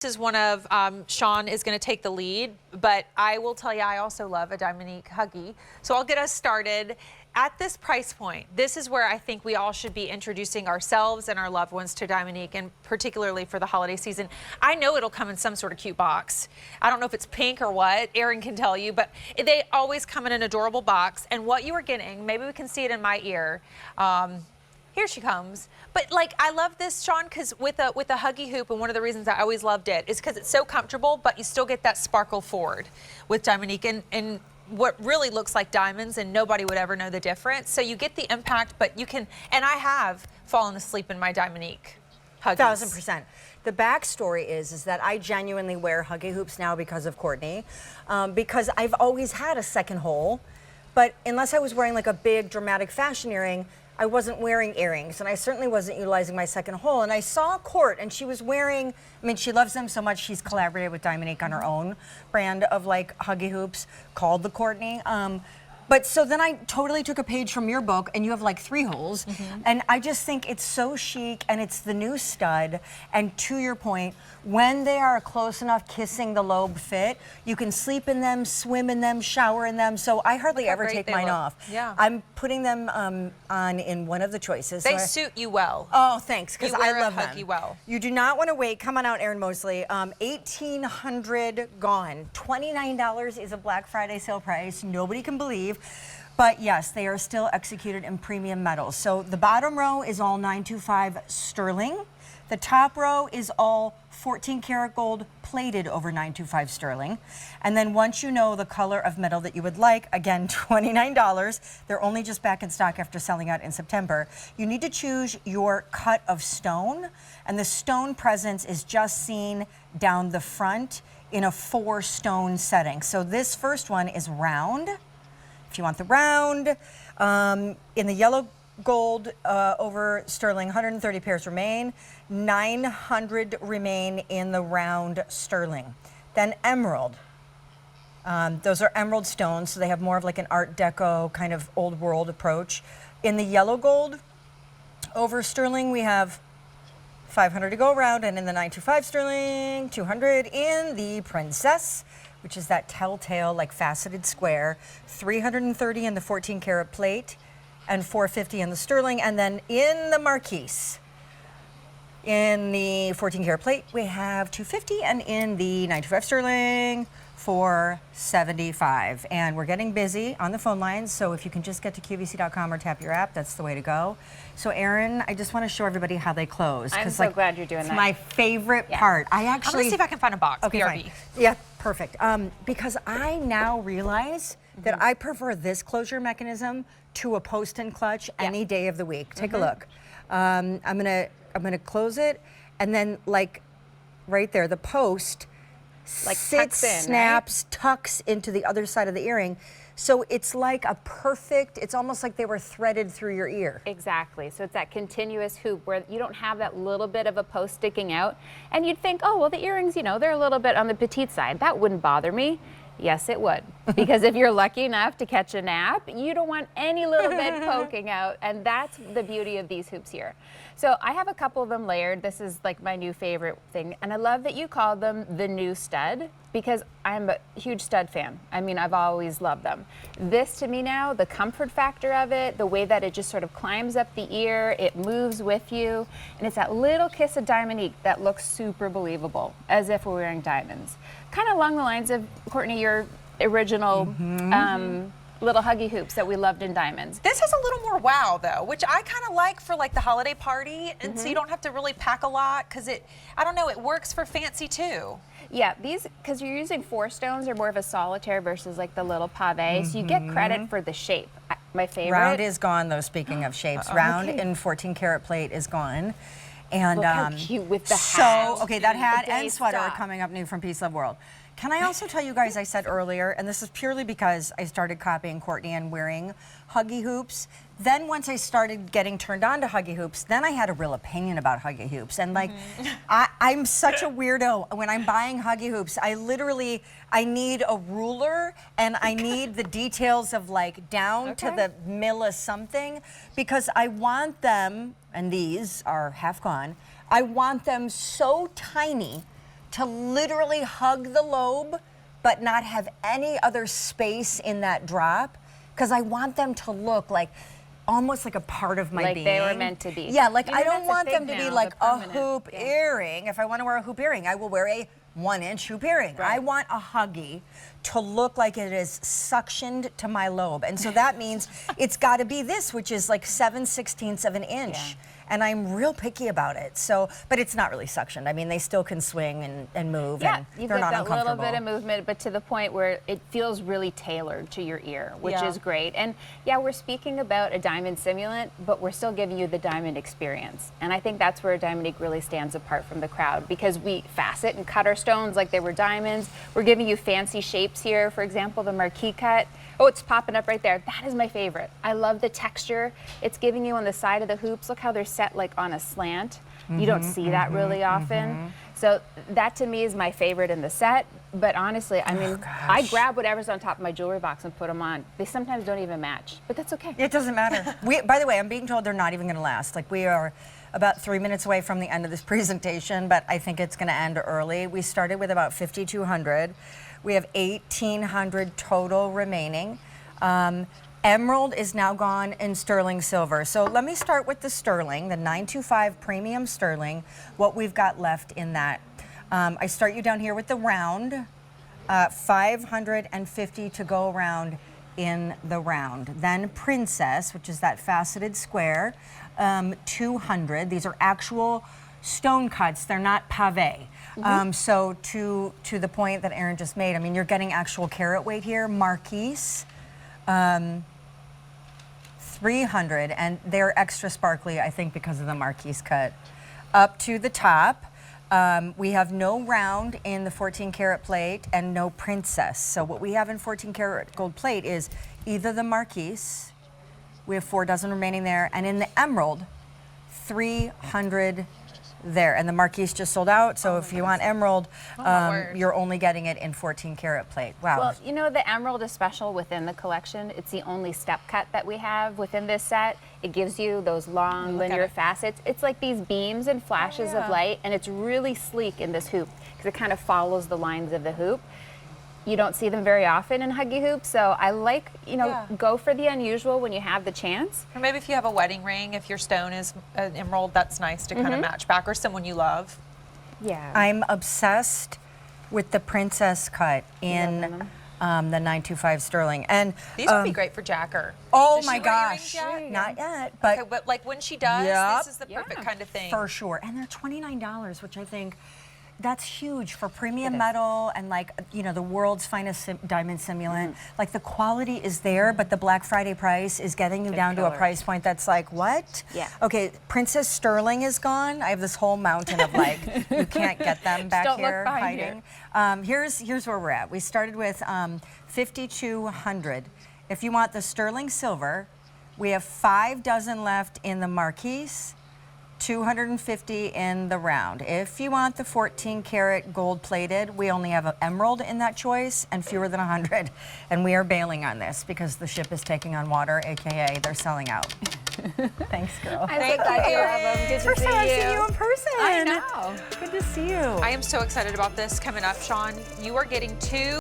This is one of Sean is going to take the lead, but I will tell you I also love a Diamonique Huggie. So I'll get us started. At this price point, this is where I think we all should be introducing ourselves and our loved ones to Diamonique, and particularly for the holiday season. I know it'll come in some sort of cute box. I don't know if it's pink or what, Erin can tell you, but they always come in an adorable box. And what you are getting, maybe we can see it in my ear. Here she comes. But like, I love this, Sean, because with a Huggie hoop, and one of the reasons I always loved it is because it's so comfortable, but you still get that sparkle forward with Diamonique and what really looks like diamonds, and nobody would ever know the difference. So you get the impact, but you can, and I have fallen asleep in my Diamonique Huggies. 1000%. The backstory is that I genuinely wear Huggie hoops now because of Courtney, because I've always had a second hole, but unless I was wearing like a big dramatic fashion earring, I wasn't wearing earrings, and I certainly wasn't utilizing my second hole. And I saw Court, and she was wearing, I mean, she loves them so much, she's collaborated with Diamonique on her own brand of like Huggie hoops called the Courtney. But so then I totally took a page from your book, and you have like 3 holes. And I just think it's so chic, and it's the new stud. And to your point, when they are close enough kissing the lobe fit, you can sleep in them, swim in them, shower in them. So I hardly ever take mine off. Yeah. I'm putting them on in one of the choices. They suit you well. Oh, thanks, because I love them. Huggie well. You do not want to wait. Come on out, Erin Mosley. $1,800 gone. $29 is a Black Friday sale price. Nobody can believe. But yes, they are still executed in premium metals. So the bottom row is all 925 sterling. The top row is all 14 karat gold plated over 925 sterling. And then once you know the color of metal that you would like, again, $29. They're only just back in stock after selling out in September. You need to choose your cut of stone, and the stone presence is just seen down the front in a 4-stone setting. So this first one is round. If you want the round, in the yellow gold over sterling, 130 pairs remain. 900 remain in the round sterling. Then emerald. Those are emerald stones, so they have more of like an Art Deco kind of old world approach. In the yellow gold over sterling, we have 500 to go around, and in the 925 sterling, 200 in the princess, which is that telltale like faceted square, 330 in the 14 karat plate, and 450 in the sterling. And then in the marquise, in the 14 karat plate, we have 250, and in the 925 sterling, 475. And we're getting busy on the phone lines, so if you can just get to QVC.com or tap your app, that's the way to go. So Erin, I just want to show everybody how they close. I'm so glad you're doing that. It's my favorite part. I actually, I'm gonna see if I can find a box. Okay, BRB. fine. Yeah, perfect. Because I now realize that I prefer this closure mechanism to a post and clutch any day of the week. Take a look. I'm gonna close it, and then like right there, the post like sits, tucks in, snaps, tucks into the other side of the earring. So it's like a perfect, it's almost like they were threaded through your ear. Exactly. So it's that continuous hoop where you don't have that little bit of a post sticking out. And you'd think, oh, well, the earrings, you know, they're a little bit on the petite side. That wouldn't bother me. Yes, it would. Because if you're lucky enough to catch a nap, you don't want any little bit poking out. And that's the beauty of these hoops here. So I have a couple of them layered. This is like my new favorite thing. And I love that you call them the new stud, because I'm a huge stud fan. I mean, I've always loved them. This to me now, the comfort factor of it, the way that it just sort of climbs up the ear, it moves with you, and it's that little kiss of Diamonique that looks super believable, as if we're wearing diamonds. Kind of along the lines of, Courtney, your original little Huggie hoops that we loved in diamonds. This has a little more wow though, which I kind of like for like the holiday party, and so you don't have to really pack a lot, because it, I don't know, it works for fancy too. Yeah, these, because you're using 4 stones, are more of a solitaire versus like the little pave, so you get credit for the shape. My favorite. Round is gone though, speaking of shapes. Round in 14 karat plate is gone. And look how cute with the hat. So, okay, that hat The and sweater are stock. coming up new from Peace Love World. Can I also tell you guys, I said earlier, and this is purely because I started copying Courtney and wearing Huggie hoops. Then once I started getting turned on to Huggie hoops, then I had a real opinion about Huggie hoops. And like, I'm such a weirdo. When I'm buying Huggie hoops, I need a ruler, and I need the details of like down to the milli something, because I want them, and these are half gone, I want them so tiny to literally hug the lobe, but not have any other space in that drop, because I want them to look like almost like a part of my being. Like they were meant to be. Yeah, like You know, I don't that's a want thing them to be now, like the a permanent. hoop Yeah. earring. If I want to wear a hoop earring, I will wear a 1-inch hoop earring. Right. I want a Huggie to look like it is suctioned to my lobe. And so that means it's got to be this, which is like 7/16 of an inch. Yeah. And I'm real picky about it. So, but it's not really suctioned. I mean, they still can swing and move, Yeah, and you've they're got not that little uncomfortable. bit of movement, but to the point where it feels really tailored to your ear, which Yeah. is great. And yeah, we're speaking about a diamond simulant, but we're still giving you the diamond experience. And I think that's where Diamonique really stands apart from the crowd, because we facet and cut our stones like they were diamonds. We're giving you fancy shapes here. For example, the marquee cut. Oh, it's popping up right there. That is my favorite. I love the texture. It's giving you on the side of the hoops. Look how they're set like on a slant. You don't see that really often. So that to me is my favorite in the set. But honestly, I mean, I grab whatever's on top of my jewelry box and put them on. They sometimes don't even match, but that's okay. It doesn't matter. By the way, I'm being told they're not even going to last. Like, we are about 3 minutes away from the end of this presentation, but I think it's going to end early. We started with about 5,200. We have 1,800 total remaining. Emerald is now gone in sterling silver. So let me start with the sterling, the 925 premium sterling, what we've got left in that. I start you down here with the round, 550 to go around in the round. Then princess, which is that faceted square, 200. These are actual stone cuts, they're not pave. So to the point that Erin just made, I mean, you're getting actual carat weight here. Marquise, 300, and they're extra sparkly, I think, because of the Marquise cut. Up to the top, we have no round in the 14 karat plate and no princess. So what we have in 14 karat gold plate is either the Marquise, we have 4 dozen remaining there, and in the emerald, 300 there. And the Marquise just sold out, so if you want emerald, word. you're only getting it in 14 karat plate. Wow. Well, you know, the emerald is special within the collection. It's the only step cut that we have within this set. It gives you those long linear facets. It's like these beams and flashes of light, and it's really sleek in this hoop because it kind of follows the lines of the hoop. You don't see them very often in Huggie hoops, so I like, you know, go for the unusual when you have the chance. Or maybe if you have a wedding ring, if your stone is an emerald, that's nice to kind of match back, or someone you love. Yeah. I'm obsessed with the princess cut in the 925 sterling. And These would be great for Jacker. oh Does my she wear gosh, earrings yet? not yet, but Okay, but like when she does, Yep. this is the perfect kind of thing. for sure. And they're $29, which I think that's huge for premium metal and, like, you know, the world's finest diamond simulant. Like, the quality is there, but the Black Friday price is getting you down to a killer. price point that's like, what? Yeah. Okay, Princess Sterling is gone. I have this whole mountain of, like, you can't get them back don't look here behind hiding. Here's where we're at. We started with 5,200. If you want the sterling silver, we have 5 dozen left in the Marquise, 250 in the round. If you want the 14 karat gold plated, we only have an emerald in that choice and fewer than 100. And we are bailing on this because the ship is taking on water, AKA they're selling out. Thanks, girl. Thank Good you. to First see time I've you. seen you in person. I know. Good to see you. I am so excited about this coming up, Sean. You are getting 2